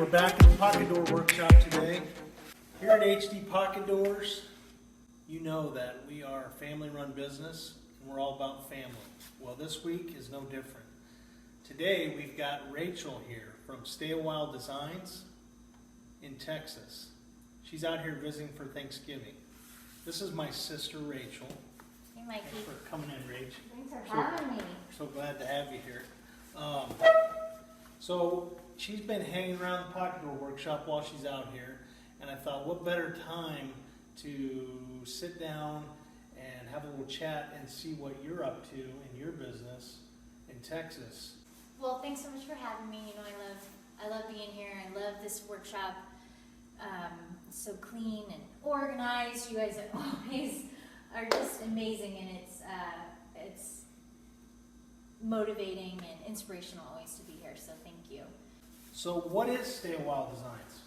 we're back at the Pocket Door Workshop today. Here at HD Pocket Doors, you know that we are a family-run business and we're all about family. Well, this week is no different. Today we've got Rachel here from Stay a While Designs in Texas. She's out here visiting for Thanksgiving. This is my sister Rachel. Hey, Mikey. Thanks for coming in, Rach. Thanks for having me. So glad to have you here. So she's been hanging around the Pocket Door Workshop while she's out here, and I thought, what better time to sit down and have a little chat and see what you're up to in your business in Texas. Well, thanks so much for having me. You know, I love being here. I love this workshop. It's so clean and organized. You guys are just amazing, and it's motivating and inspirational always to be here. So thank you. So what is Stay a While Designs?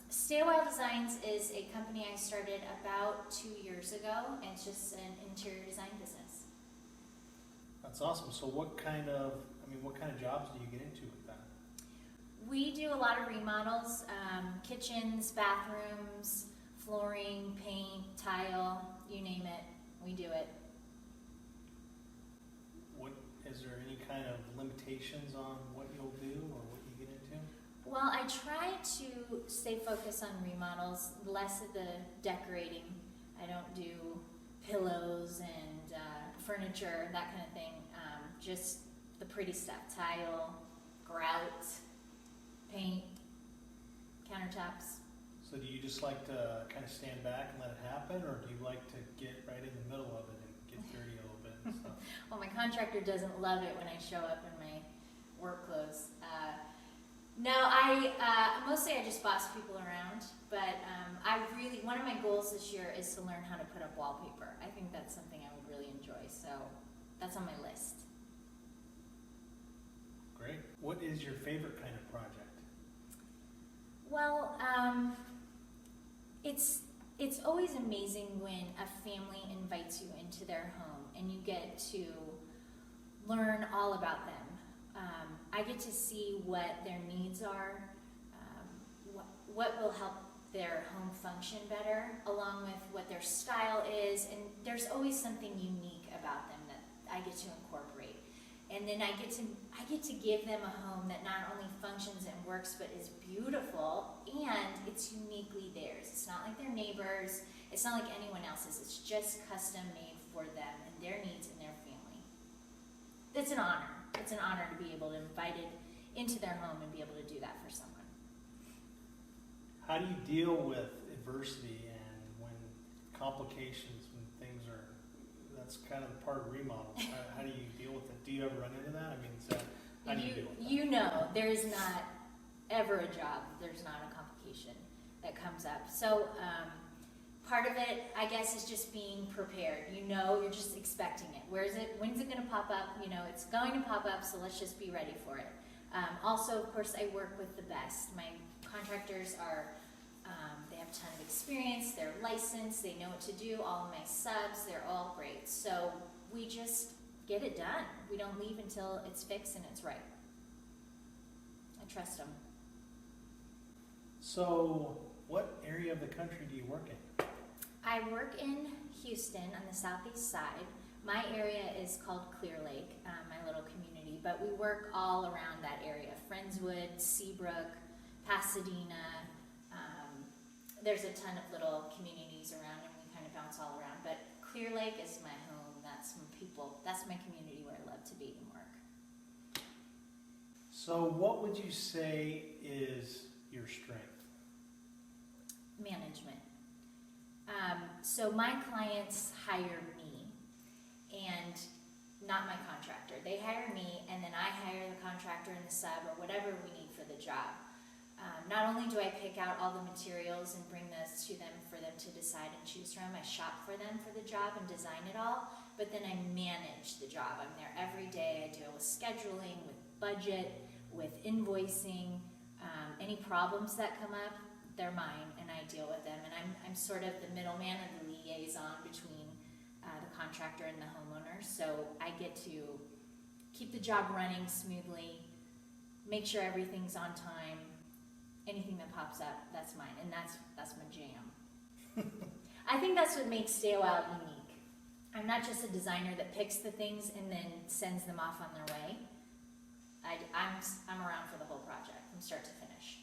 Stay a While Designs is a company I started about 2 years ago, and it's just an interior design business. That's awesome. So what kind of jobs do you get into with that? We do a lot of remodels, kitchens, bathrooms, flooring, paint, tile, you name it, we do it. Is there any kind of limitations on what you'll do or what you get into? Well, I try to stay focused on remodels, less of the decorating. I don't do pillows and furniture, that kind of thing. Just the pretty stuff, tile, grout, paint, countertops. So do you just like to kind of stand back and let it happen, or do you like to get right in the middle of it and get dirty a little bit and stuff? Well, my contractor doesn't love it when I show up in my work clothes. No, mostly I just boss people around, but one of my goals this year is to learn how to put up wallpaper. I think that's something I would really enjoy, so that's on my list. Great. What is your favorite kind of project? Well, it's always amazing when a family invites you into their home and you get to learn all about them. I get to see what their needs are, what will help their home function better, along with what their style is, and there's always something unique about them that I get to incorporate. And then I get to give them a home that not only functions and works, but is beautiful, and it's uniquely theirs. It's not like their neighbors, it's not like anyone else's, it's just custom made for them and their needs and their family. It's an honor. It's an honor to be able to invite it into their home and be able to do that for someone. How do you deal with adversity and when complications, when things are, that's kind of part of remodels. How do you deal with it? Do you ever run into that? I mean, how do you deal with that? You know, there's not ever a job, there's not a complication that comes up. So part of it, I guess, is just being prepared. You know, you're just expecting it. When's it going to pop up? You know, it's going to pop up, so let's just be ready for it. Also, of course, I work with the best. My contractors they have a ton of experience, they're licensed, they know what to do. All of my subs, they're all great. So we just get it done. We don't leave until it's fixed and it's right. I trust them. So what area of the country do you work in? I work in Houston on the southeast side. My area is called Clear Lake, my little community, but we work all around that area. Friendswood, Seabrook, Pasadena. There's a ton of little communities around, and we kind of bounce all around. But Clear Lake is my home. That's my community where I love to be and work. So what would you say is your strength? Management. So my clients hire me, and not my contractor. They hire me, and then I hire the contractor and the sub or whatever we need for the job. Not only do I pick out all the materials and bring those to them for them to decide and choose from, I shop for them for the job and design it all, but then I manage the job. I'm there every day. I deal with scheduling, with budget, with invoicing. Any problems that come up, they're mine, and I deal with them. And I'm sort of the middleman or the liaison between the contractor and the homeowner. So I get to keep the job running smoothly, make sure everything's on time. Anything that pops up, that's mine, and that's my jam. I think that's what makes Stay a While unique. I'm not just a designer that picks the things and then sends them off on their way. I'm around for the whole project from start to finish.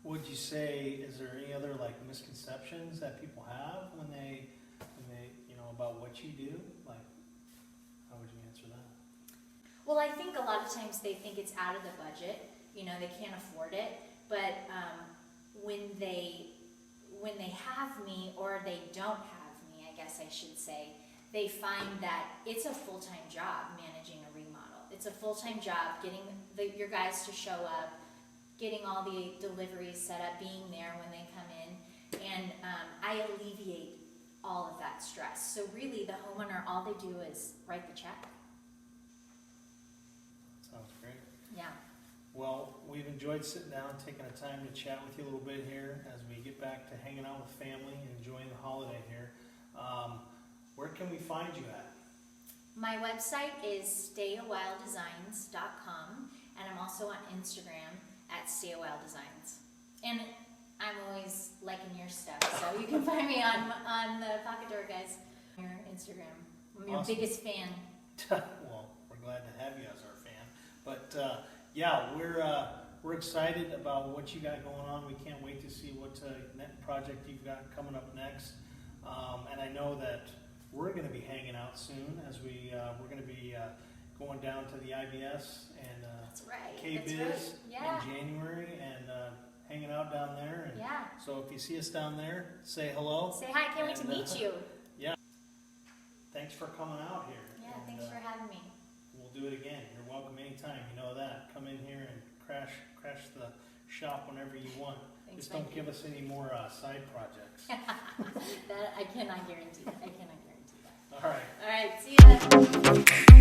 Would you say, is there any other like misconceptions that people have when they about what you do? Like, how would you answer that? Well, I think a lot of times they think it's out of the budget. They can't afford it. But when they have me, or they don't have me, I guess I should say, they find that it's a full-time job managing a remodel. It's a full-time job getting your guys to show up, getting all the deliveries set up, being there when they come in, and I alleviate all of that stress. So really, the homeowner, all they do is write the check. Sounds great. Yeah. Well, we've enjoyed sitting down, taking the time to chat with you a little bit here as we get back to hanging out with family and enjoying the holiday here. Where can we find you at? My website is stayawhiledesigns.com, and I'm also on Instagram at stayawhiledesigns. And I'm always liking your stuff, so you can find me on the Pocket Door Guys, your Instagram. I'm your Awesome. biggest fan. Well, we're glad to have you as our fan. But yeah, we're excited about what you got going on. We can't wait to see what project you've got coming up next. And I know that we're going to be hanging out soon as we're going to be going down to the IBS and That's right. KBIZ That's right. Yeah. in January and hanging out down there. And Yeah. so if you see us down there, say hello. Say hi. Can't wait to And, meet you. Yeah. Thanks for coming out here. Yeah. And, Thanks for having me. we'll do it again. You're welcome anytime. You know that. Come in here and crash the shop whenever you want. Thanks, Just don't Mike. give us any more side projects. That I cannot guarantee. I cannot guarantee that. All right. All right. See ya.